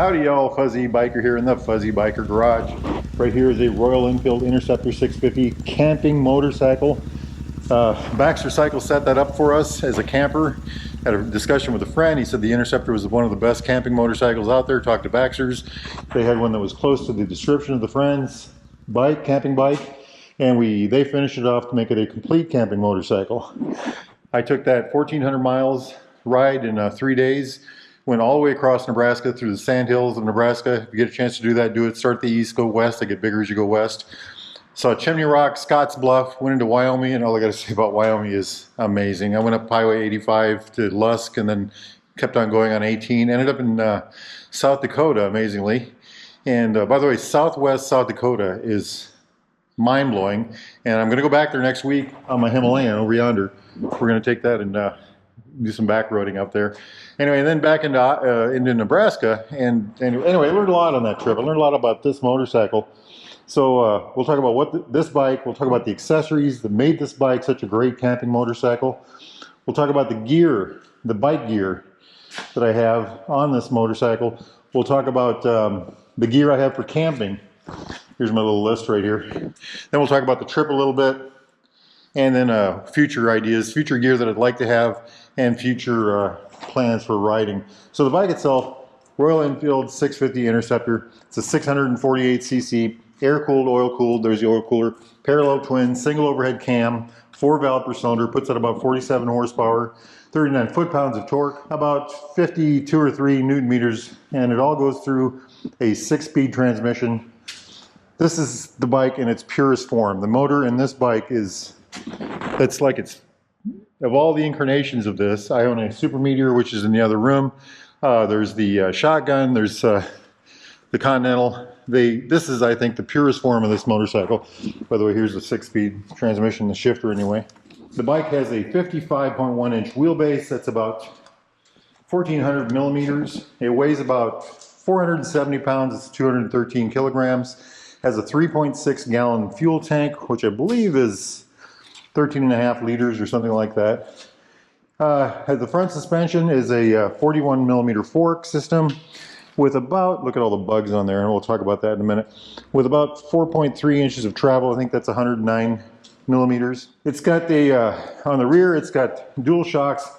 Howdy y'all, Fuzzy Biker here in the Fuzzy Biker Garage. Right here is a Royal Enfield Interceptor 650 camping motorcycle. Baxter Cycle set that up for us as a camper. Had a discussion with a friend. He said the Interceptor was one of the best camping motorcycles out there. Talked to Baxter's. They had one that was close to the description of the friend's bike, camping bike, and they finished it off to make it a complete camping motorcycle. I took that 1,400 miles ride in 3 days. Went all the way across Nebraska through the sandhills of Nebraska. If you get a chance to do that, do it. Start at the east, go west. They get bigger as you go west. Saw Chimney Rock, Scotts Bluff, went into Wyoming, and all I got to say about Wyoming is amazing. I went up Highway 85 to Lusk and then kept on going on 18. Ended up in South Dakota, amazingly. And by the way, southwest South Dakota is mind-blowing. And I'm going to go back there next week on my Himalayan over yonder. We're going to take that and do some back roading up there. Anyway, and then back into Nebraska. And anyway, I learned a lot on that trip. I learned a lot about this motorcycle. So we'll talk about this bike. We'll talk about the accessories that made this bike such a great camping motorcycle. We'll talk about the gear, the bike gear that I have on this motorcycle. We'll talk about the gear I have for camping. Here's my little list right here. Then we'll talk about the trip a little bit. And then future ideas, future gear that I'd like to have, and future plans for riding. So the bike itself, Royal Enfield 650 Interceptor. It's a 648cc, air-cooled, oil-cooled. There's the oil cooler. Parallel twin, single overhead cam, 4-valve per cylinder, puts out about 47 horsepower, 39 foot-pounds of torque, about 52 or 3 newton meters, and it all goes through a 6-speed transmission. This is the bike in its purest form. The motor in this bike is, of all the incarnations of this, I own a Super Meteor, which is in the other room. There's the Shotgun, there's the Continental. This is, I think, the purest form of this motorcycle. By the way, here's the 6-speed transmission, the shifter anyway. The bike has a 55.1 inch wheelbase. That's about 1,400 millimeters. It weighs about 470 pounds. It's 213 kilograms. Has a 3.6 gallon fuel tank, which I believe is 13.5 liters or something like that. The front suspension is a 41 millimeter fork system with about, look at all the bugs on there, and we'll talk about that in a minute, with about 4.3 inches of travel. I think that's 109 millimeters. It's got on the rear, it's got dual shocks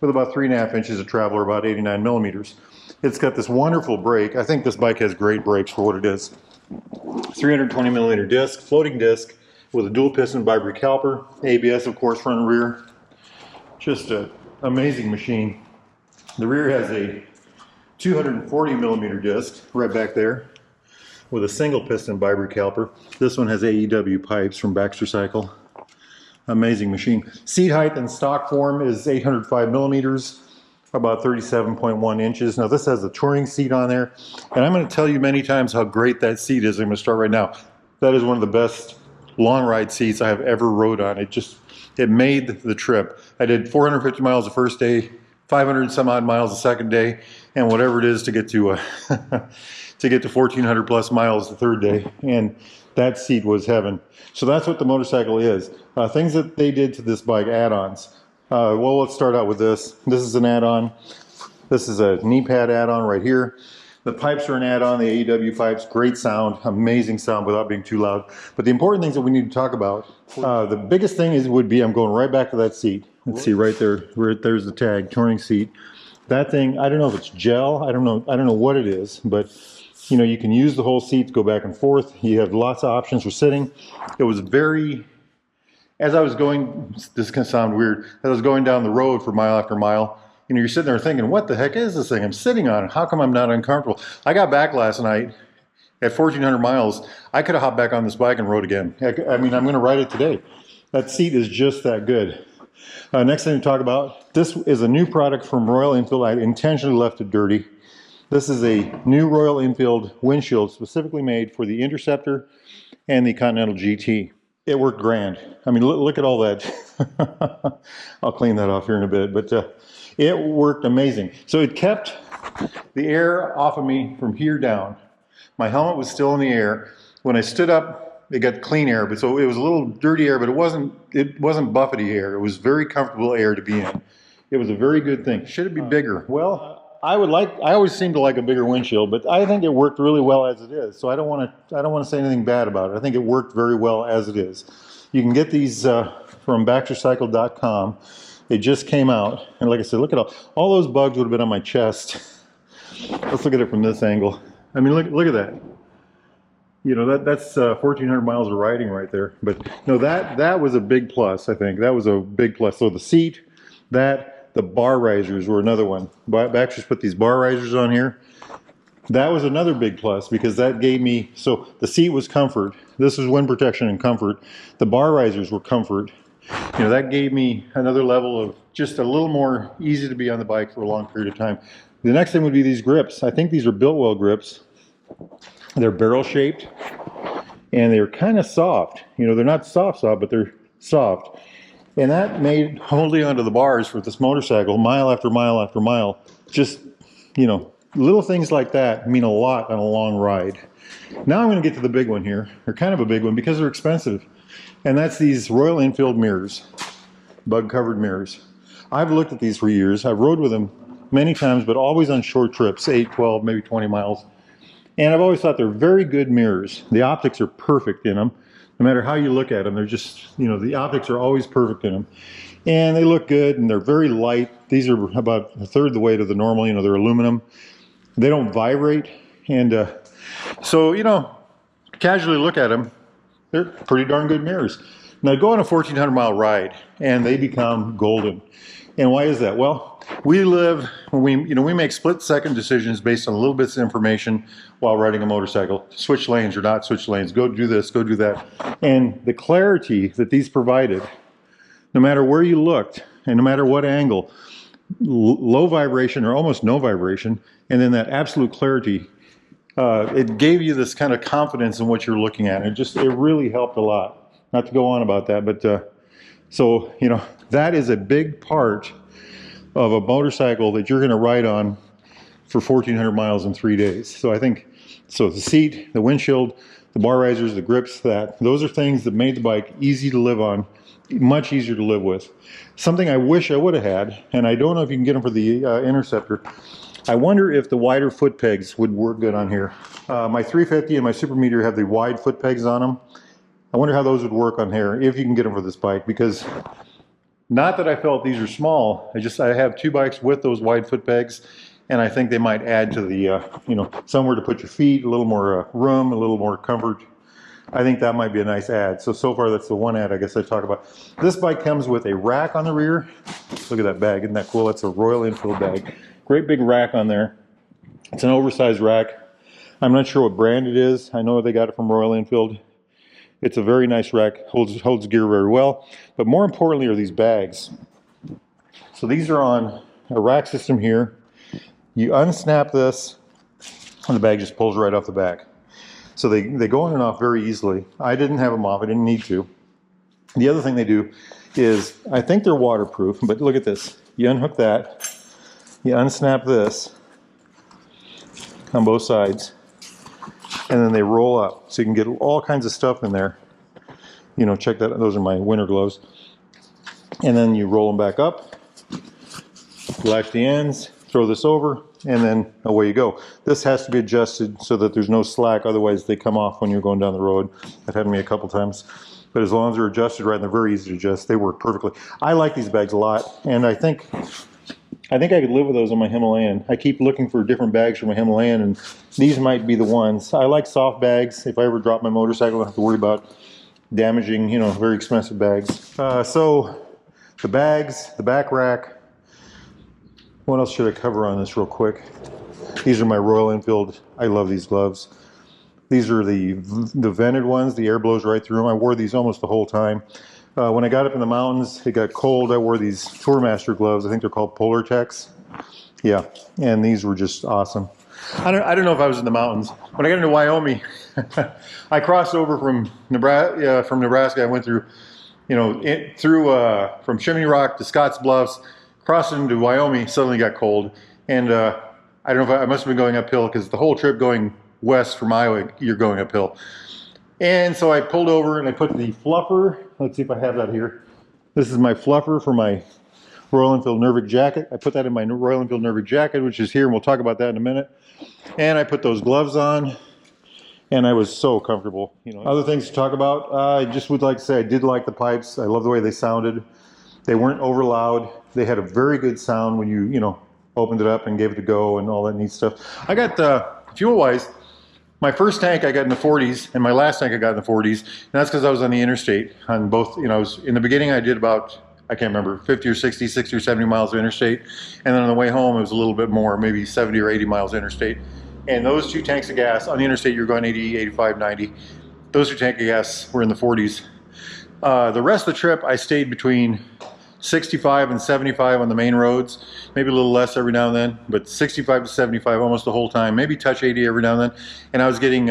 with about 3.5 inches of travel, or about 89 millimeters. It's got this wonderful brake. I think this bike has great brakes for what it is. 320 millimeter disc, floating disc, with a dual piston bi-brake caliper, ABS of course front and rear. Just an amazing machine. The rear has a 240 millimeter disc right back there with a single piston bi-brake caliper. This one has AEW pipes from Baxter Cycle. Amazing machine. Seat height in stock form is 805 millimeters, about 37.1 inches. Now this has a touring seat on there, and I'm going to tell you many times how great that seat is. I'm going to start right now. That is one of the best long ride seats I have ever rode on. It made the trip. I did 450 miles the first day, 500 some odd miles the second day, and whatever it is to get to 1,400 plus miles the third day. And that seat was heaven. So that's what the motorcycle is. Things that they did to this bike, add-ons. Well, let's start out with this. This is an add-on. This is a knee pad add-on right here. The pipes are an add-on, the AEW pipes, great sound, amazing sound without being too loud. But the important things that we need to talk about, the biggest thing would be, I'm going right back to that seat. Let's see right there, there's the tag, touring seat. That thing, I don't know if it's gel, I don't know what it is, but you know, you can use the whole seat to go back and forth. You have lots of options for sitting. It was very, as I was going, this can sound weird, as I was going down the road for mile after mile, you know, you're sitting there thinking, what the heck is this thing I'm sitting on? How come I'm not uncomfortable? I got back last night at 1,400 miles. I could have hopped back on this bike and rode again. I mean, I'm going to ride it today. That seat is just that good. Next thing to talk about, this is a new product from Royal Enfield. I intentionally left it dirty. This is a new Royal Enfield windshield specifically made for the Interceptor and the Continental GT. It worked grand. I mean, look at all that. I'll clean that off here in a bit, but it worked amazing. So it kept the air off of me from here down. My helmet was still in the air. When I stood up, it got clean air, but so it was a little dirty air, but it wasn't buffety air. It was very comfortable air to be in. It was a very good thing. Should it be bigger? Well, I always seem to like a bigger windshield, but I think it worked really well as it is. So I don't want to say anything bad about it. I think it worked very well as it is. You can get these from BaxterCycle.com. They just came out, and like I said, look at all those bugs would have been on my chest. Let's look at it from this angle. I mean, look at that. You know, that's 1,400 miles of riding right there. But no, that was a big plus. I think that was a big plus. So the seat, the bar risers were another one. Baxter's put these bar risers on here. That was another big plus because that gave me, so the seat was comfort. This is wind protection and comfort. The bar risers were comfort. You know, that gave me another level of just a little more easy to be on the bike for a long period of time. The next thing would be these grips. I think these are Biltwell grips. They're barrel shaped and they're kind of soft. You know, they're not soft, but they're soft. And that made holding onto the bars for this motorcycle mile after mile after mile, just, you know, little things like that mean a lot on a long ride. Now I'm going to get to the big one here. They're kind of a big one because they're expensive. And that's these Royal Enfield mirrors, bug-covered mirrors. I've looked at these for years. I've rode with them many times, but always on short trips, 8, 12, maybe 20 miles. And I've always thought they're very good mirrors. The optics are perfect in them. No matter how you look at them, they're just, you know, the optics are always perfect in them. And they look good, and they're very light. These are about a third the weight of the normal, you know, they're aluminum. They don't vibrate. And so, you know, casually look at them, they're pretty darn good mirrors. Now go on a 1,400 mile ride, and they become golden. And why is that? Well, we make split-second decisions based on little bits of information while riding a motorcycle. Switch lanes or not switch lanes. Go do this, go do that. And the clarity that these provided, no matter where you looked and no matter what angle, low vibration or almost no vibration, and then that absolute clarity, it gave you this kind of confidence in what you're looking at. It really helped a lot. Not to go on about that, but so, you know, that is a big part of a motorcycle that you're going to ride on for 1,400 miles in 3 days. So I think, so the seat, the windshield, the bar risers, the grips, those are things that made the bike easy to live on, much easier to live with. Something I wish I would have had, and I don't know if you can get them for the Interceptor, I wonder if the wider foot pegs would work good on here. My 350 and my Super Meteor have the wide foot pegs on them. I wonder how those would work on here, if you can get them for this bike, because not that I felt these are small, I have two bikes with those wide foot pegs, and I think they might add to the, you know, somewhere to put your feet, a little more room, a little more comfort. I think that might be a nice add. So far that's the one add I guess I talk about. This bike comes with a rack on the rear. Look at that bag, isn't that cool? That's a Royal Enfield bag. Great big rack on there. It's an oversized rack. I'm not sure what brand it is. I know they got it from Royal Enfield. It's a very nice rack, holds gear very well. But more importantly are these bags. So these are on a rack system here. You unsnap this, and the bag just pulls right off the back. So they go in and off very easily. I didn't have them off, I didn't need to. The other thing they do is, I think they're waterproof, but look at this. You unhook that, you unsnap this on both sides, and then they roll up. So you can get all kinds of stuff in there. You know, check that, those are my winter gloves. And then you roll them back up, latch the ends, throw this over, and then away you go. This has to be adjusted so that there's no slack, otherwise they come off when you're going down the road. That happened to me a couple times. But as long as they're adjusted right, and they're very easy to adjust, they work perfectly. I like these bags a lot, and I think I could live with those on my Himalayan. I keep looking for different bags for my Himalayan, and these might be the ones. I like soft bags. If I ever drop my motorcycle, I don't have to worry about damaging, you know, very expensive bags. So the bags, the back rack. What else should I cover on this real quick? These are my Royal Enfield. I love these gloves. These are the vented ones. The air blows right through them. I wore these almost the whole time. When I got up in the mountains, it got cold. I wore these Tourmaster gloves. I think they're called Polar Techs. Yeah, and these were just awesome. I don't know if I was in the mountains. When I got into Wyoming, I crossed over from Nebraska. I went through, you know, from Chimney Rock to Scotts Bluffs, crossed into Wyoming. Suddenly got cold, and I don't know if I must have been going uphill because the whole trip going west from Iowa, you're going uphill. And so I pulled over and I put the fluffer. Let's see if I have that here. This is my fluffer for my Royal Enfield Nervic jacket. I put that in my Royal Enfield Nervic jacket, which is here, and we'll talk about that in a minute. And I put those gloves on, and I was so comfortable. You know, other things to talk about, I just would like to say I did like the pipes. I love the way they sounded. They weren't over loud. They had a very good sound when you know, opened it up and gave it a go and all that neat stuff. I got, fuel-wise, my first tank I got in the 40s, and my last tank I got in the 40s, and that's because I was on the interstate on both. You know, I was, in the beginning I did about, I can't remember, 50 or 60, 60 or 70 miles of interstate, and then on the way home it was a little bit more, maybe 70 or 80 miles interstate. And those 2 tanks of gas, on the interstate you're going 80, 85, 90. Those 2 tanks of gas were in the 40s. The rest of the trip I stayed between 65 and 75 on the main roads, maybe a little less every now and then, but 65 to 75 almost the whole time, maybe touch 80 every now and then. And I was getting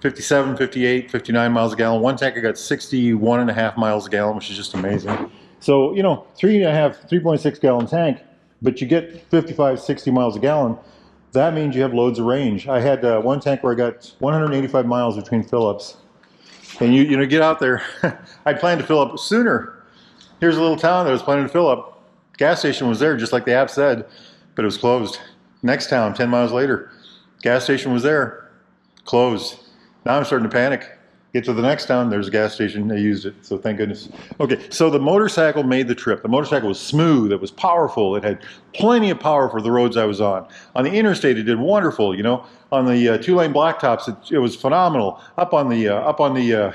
57, 58, 59 miles a gallon. One tank I got 61.5 miles a gallon, which is just amazing. So, you know, 3.6 gallon tank, but you get 55, 60 miles a gallon. That means you have loads of range. I had one tank where I got 185 miles between fill-ups. And you know, get out there. I planned to fill up sooner. Here's a little town that I was planning to fill up. Gas station was there, just like the app said, but it was closed. Next town, 10 miles later, gas station was there, closed. Now I'm starting to panic. Get to the next town, there's a gas station, they used it, so thank goodness. Okay, so the motorcycle made the trip. The motorcycle was smooth, it was powerful, it had plenty of power for the roads I was on. On the interstate, it did wonderful, you know. On the 2-lane blacktops, it was phenomenal. Up on the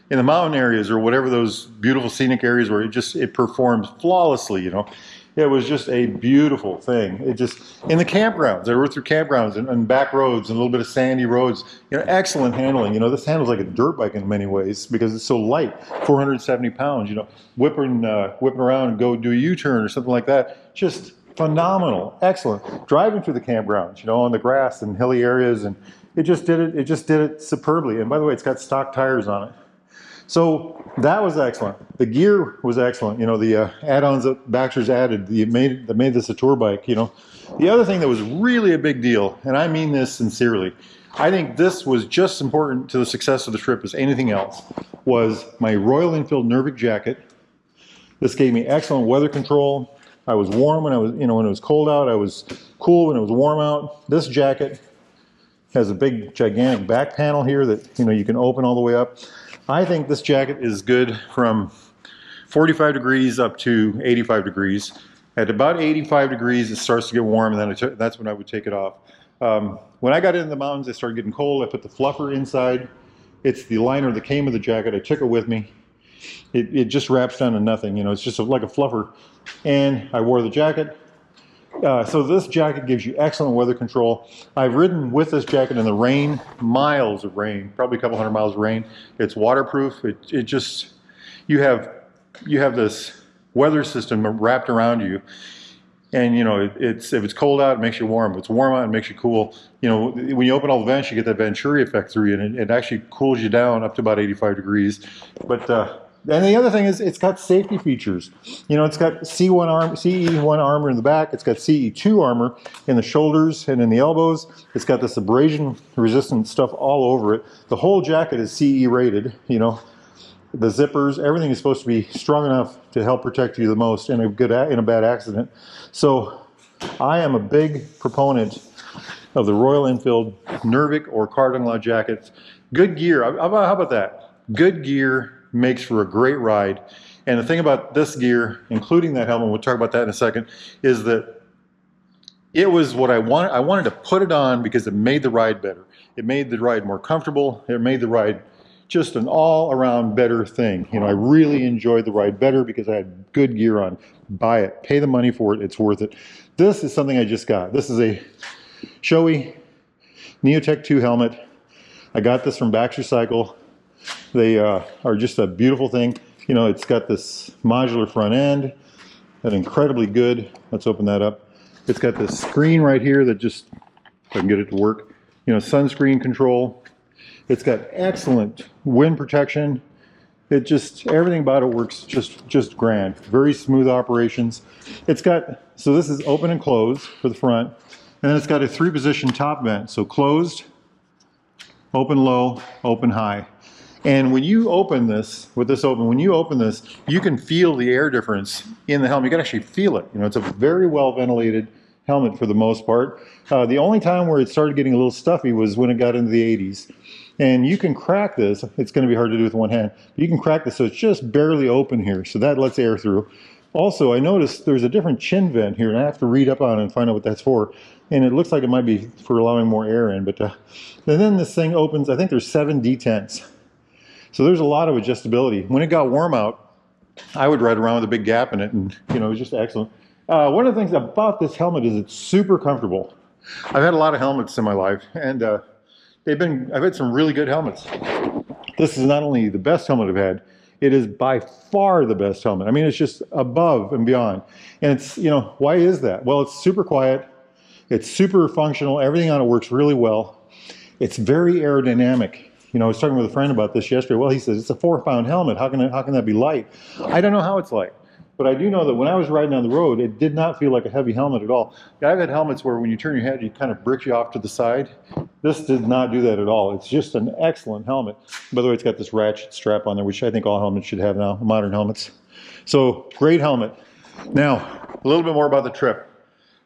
in the mountain areas or whatever those beautiful scenic areas where it performs flawlessly, you know. It was just a beautiful thing. It just, in the campgrounds, I rode through campgrounds and back roads and a little bit of sandy roads, you know, excellent handling. You know, this handles like a dirt bike in many ways because it's so light, 470 pounds, you know, whipping around and go do a U-turn or something like that. Just phenomenal, excellent. Driving through the campgrounds, you know, on the grass and hilly areas, and it just did it superbly. And by the way, it's got stock tires on it. So that was excellent. The gear was excellent. You know, the add-ons that Baxter's added, that made this a tour bike, you know. The other thing that was really a big deal, and I mean this sincerely, I think this was just as important to the success of the trip as anything else, was my Royal Enfield Nervic jacket. This gave me excellent weather control. I was warm when when it was cold out. I was cool when it was warm out. This jacket has a big, gigantic back panel here that, you know, you can open all the way up. I think this jacket is good from 45 degrees up to 85 degrees. At about 85 degrees, it starts to get warm, and then that's when I would take it off. When I got into the mountains, it started getting cold. I put the fluffer inside. It's the liner that came with the jacket. I took it with me. It just wraps down to nothing. You know, it's just like a fluffer. And I wore the jacket. So this jacket gives you excellent weather control. I've ridden with this jacket in the rain, miles of rain, probably a couple hundred miles of rain. It's waterproof. It just, you have this weather system wrapped around you. And you know, if it's cold out, it makes you warm. If it's warm out, it makes you cool. You know, when you open all the vents, you get that Venturi effect through you, and it actually cools you down up to about 85 degrees. But and the other thing is, it's got safety features. You know, it's got CE1 armor in the back. It's got CE2 armor in the shoulders and in the elbows. It's got this abrasion-resistant stuff all over it. The whole jacket is CE rated. You know, the zippers, everything is supposed to be strong enough to help protect you the most in a bad accident. So, I am a big proponent of the Royal Enfield Nervic or Carbon Law jackets. Good gear. How about that? Good gear makes for a great ride. And the thing about this gear, including that helmet, we'll talk about that in a second, is that it was what I wanted. I wanted to put it on because it made the ride better. It made the ride more comfortable. It made the ride just an all-around better thing. You know, I really enjoyed the ride better because I had good gear on. Buy it. Pay the money for it. It's worth it. This is something I just got. This is a Shoei Neotech 2 helmet. I got this from Baxter Cycle. They are just a beautiful thing. You know, it's got this modular front end, and incredibly good. Let's open that up. It's got this screen right here that just, if I can get it to work, you know, sunscreen control. It's got excellent wind protection. It just, everything about it works just grand. Very smooth operations. It's got, so this is open and closed for the front, and then it's got a 3-position top vent. So closed, open low, open high. And when you open this, with this open, when you open this, you can feel the air difference in the helmet. You can actually feel it. You know, it's a very well ventilated helmet for the most part. The only time where it started getting a little stuffy was when it got into the 80s. And you can crack this. It's going to be hard to do with one hand. But you can crack this so it's just barely open here. So that lets air through. Also, I noticed there's a different chin vent here, and I have to read up on it and find out what that's for. And it looks like it might be for allowing more air in. But and then this thing opens, I think there's 7 detents. So there's a lot of adjustability. When it got warm out, I would ride around with a big gap in it, and you know, it was just excellent. One of the things about this helmet is it's super comfortable. I've had a lot of helmets in my life, and I've had some really good helmets. This is not only the best helmet I've had, it is by far the best helmet. I mean, it's just above and beyond. And it's, you know, why is that? Well, it's super quiet. It's super functional. Everything on it works really well. It's very aerodynamic. You know, I was talking with a friend about this yesterday. Well, he says, it's a 4-pound helmet. How can that be light? I don't know how it's light. But I do know that when I was riding on the road, it did not feel like a heavy helmet at all. I've had helmets where when you turn your head, you kind of brick you off to the side. This did not do that at all. It's just an excellent helmet. By the way, it's got this ratchet strap on there, which I think all helmets should have now, modern helmets. So, great helmet. Now, a little bit more about the trip.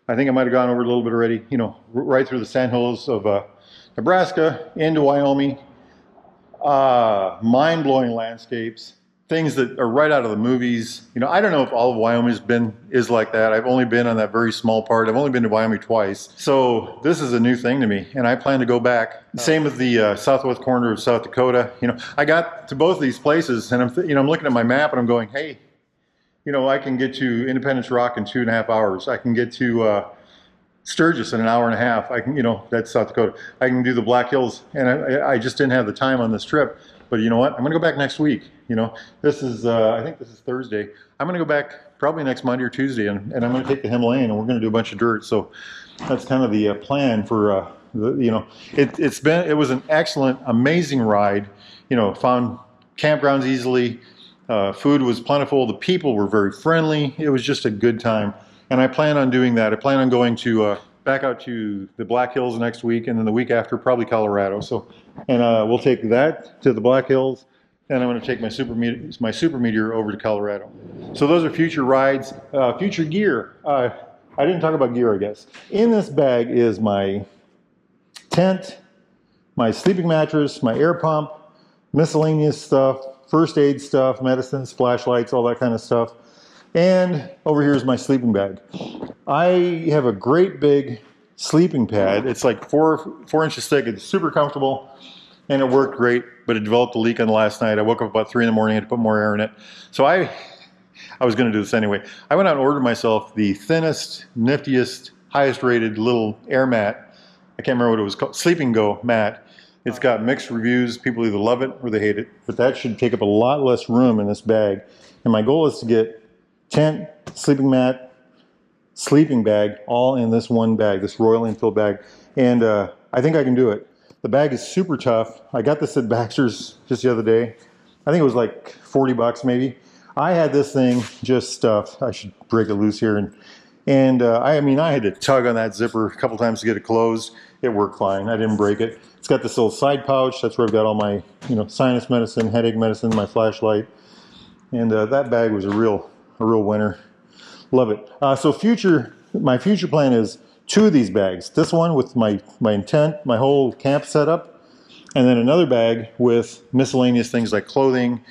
I think I might have gone over it a little bit already. You know, right through the sandhills of Nebraska into Wyoming. Mind-blowing landscapes. Things that are right out of the movies. You know, I don't know if all of Wyoming is like that. I've only been on that very small part. I've only been to Wyoming twice. So this is a new thing to me, and I plan to go back. Same with the southwest corner of South Dakota. You know, I got to both of these places, and I'm looking at my map, and I'm going, hey, you know, I can get to Independence Rock in 2.5 hours. I can get to Sturgis in an hour and a half. I can, you know, that's South Dakota. I can do the Black Hills, and I just didn't have the time on this trip. But you know what? I'm going to go back next week. You know, this is, I think this is Thursday. I'm going to go back probably next Monday or Tuesday, and I'm going to take the Himalayan, and we're going to do a bunch of dirt. So that's kind of the plan for, you know, it was an excellent, amazing ride. You know, found campgrounds easily. Food was plentiful. The people were very friendly. It was just a good time. And I plan on doing that. I plan on going to back out to the Black Hills next week, and then the week after probably Colorado. So, and we'll take that to the Black Hills, and I'm going to take my Super Meteor over to Colorado. So those are future rides. Future gear. I didn't talk about gear, I guess. In this bag is my tent, my sleeping mattress, my air pump, miscellaneous stuff, first aid stuff, medicines, flashlights, all that kind of stuff. And over here is my sleeping bag. I have a great big sleeping pad. It's like 4 inches thick. It's super comfortable, and it worked great, but it developed a leak on the last night. I woke up about 3 in the morning, had to put more air in it. So I was going to do this anyway. I went out and ordered myself the thinnest, niftiest, highest rated little air mat. I can't remember what it was called, Sleeping Go mat. It's got mixed reviews. People either love it or they hate it, but that should take up a lot less room in this bag. And my goal is to get tent, sleeping mat, sleeping bag, all in this one bag, this Royal Enfield bag. And I think I can do it. The bag is super tough. I got this at Baxter's just the other day. I think it was like 40 bucks maybe. I had this thing just stuffed. I should break it loose here. And I mean, I had to tug on that zipper a couple times to get it closed. It worked fine. I didn't break it. It's got this little side pouch. That's where I've got all my, you know, sinus medicine, headache medicine, my flashlight. And that bag was a real winner. Love it. So my future plan is 2 of these bags. This one with my tent, my whole camp setup, and then another bag with miscellaneous things like clothing,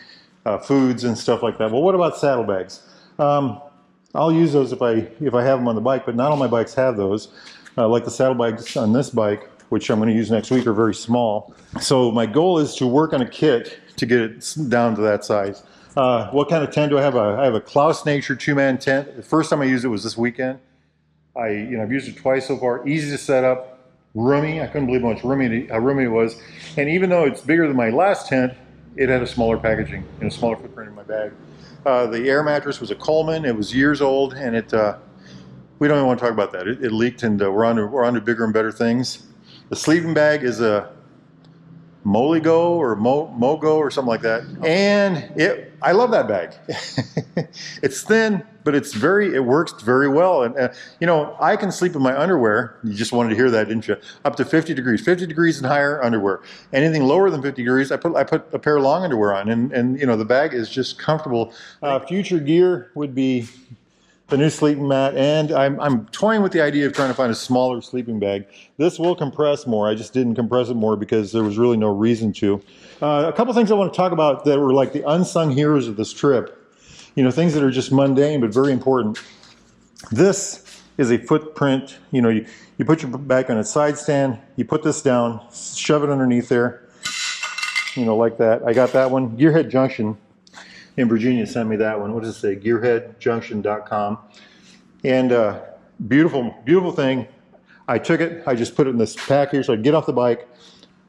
foods, and stuff like that. Well, what about saddlebags? I'll use those if I have them on the bike, but not all my bikes have those. Like the saddlebags on this bike, which I'm going to use next week, are very small. So my goal is to work on a kit to get it down to that size. What kind of tent do I have? I have a Klaus Nature 2-man tent. The first time I used it was this weekend. I've used it twice so far. Easy to set up, roomy. I couldn't believe how roomy it was. And even though it's bigger than my last tent, it had a smaller packaging and a smaller footprint in my bag. The air mattress was a Coleman. It was years old, and we don't even want to talk about that. It leaked, and we're on to bigger and better things. The sleeping bag is a Moligo or Mogo or something like that. And I love that bag. It's thin, but it works very well. And you know, I can sleep in my underwear. You just wanted to hear that, didn't you? Up to 50 degrees, 50 degrees and higher underwear. Anything lower than 50 degrees, I put a pair of long underwear on, and you know, the bag is just comfortable. Future gear would be the new sleeping mat, and I'm toying with the idea of trying to find a smaller sleeping bag. This will compress more. I just didn't compress it more because there was really no reason to. A couple things I want to talk about that were like the unsung heroes of this trip. You know, things that are just mundane but very important. This is a footprint. You know, you put your back on a side stand, you put this down, shove it underneath there, you know, like that. I got that one. Gearhead Junction in Virginia sent me that one. What does it say? Gearheadjunction.com. And beautiful, beautiful thing. I took it, I just put it in this pack here, so I'd get off the bike,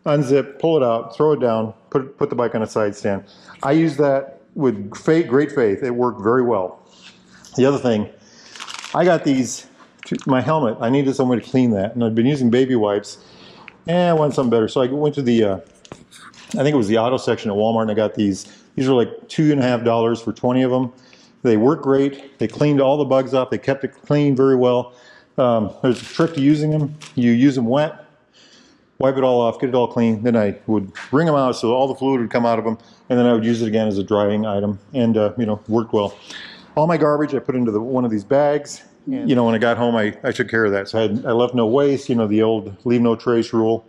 unzip, pull it out, throw it down, put the bike on a side stand. I used that with great faith. It worked very well. The other thing, I got my helmet, I needed someone to clean that, and I've been using baby wipes, and I wanted something better. So I went to the, I think it was the auto section at Walmart, and I got these. These are like $2.50 for 20 of them. They work great. They cleaned all the bugs off. They kept it clean very well. There's a trick to using them. You use them wet, wipe it all off, get it all clean. Then I would wring them out so all the fluid would come out of them, and then I would use it again as a drying item, and you know, worked well. All my garbage I put into one of these bags. And, you know, when I got home, I took care of that. So I left no waste, you know, the old leave no trace rule.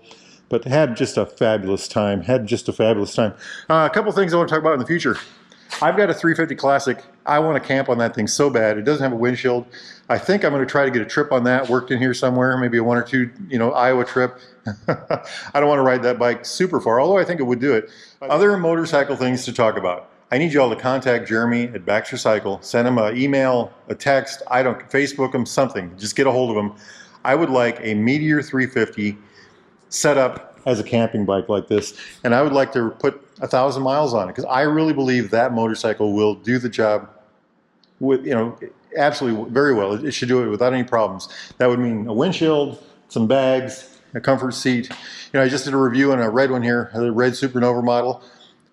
But had just a fabulous time. A couple things I want to talk about in the future. I've got a 350 Classic. I want to camp on that thing so bad. It doesn't have a windshield. I think I'm going to try to get a trip on that worked in here somewhere, maybe a 1 or 2, you know, Iowa trip. I don't want to ride that bike super far, although I think it would do it. Other motorcycle things to talk about. I need you all to contact Jeremy at Baxter Cycle. Send him an email, a text, Facebook him, something. Just get a hold of him. I would like a Meteor 350 set up as a camping bike like this, and I would like to put 1,000 miles on it, because I really believe that motorcycle will do the job with, you know, absolutely very well. It should do it without any problems. That would mean a windshield, some bags, a comfort seat. You know, I just did a review on a red one here, a red Supernova model.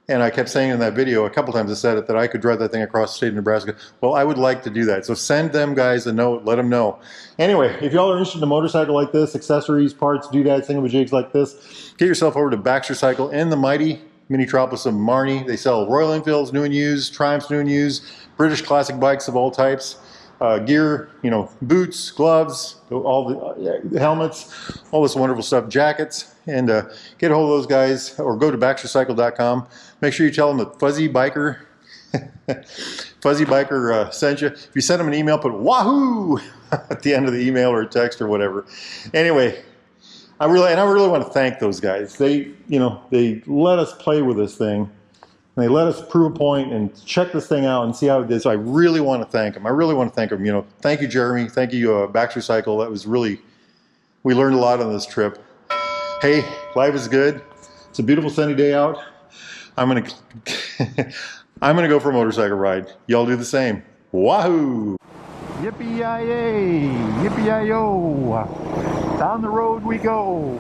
And I kept saying in that video, a couple times I said it, that I could drive that thing across the state of Nebraska. Well, I would like to do that. So send them guys a note, let them know. Anyway, if y'all are interested in a motorcycle like this, accessories, parts, doodads, thingamajigs like this, get yourself over to Baxter Cycle in the mighty metropolis of Marnie. They sell Royal Enfields, new and used, Triumphs, new and used, British classic bikes of all types, gear, you know, boots, gloves, all the helmets, all this wonderful stuff, jackets. And get a hold of those guys, or go to baxtercycle.com. Make sure you tell them that Fuzzy Biker sent you. If you send them an email, put Wahoo at the end of the email or a text or whatever. Anyway, I really want to thank those guys. They let us play with this thing, and they let us prove a point and check this thing out and see how it is. So I really want to thank them. You know, thank you, Jeremy. Thank you, Baxter Cycle. That was really, we learned a lot on this trip. Hey, life is good. It's a beautiful sunny day out. I'm gonna go for a motorcycle ride. Y'all do the same. Wahoo! Yippee-yi-yay! Yippee-yi-yo! Down the road we go.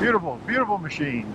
Beautiful, beautiful machine.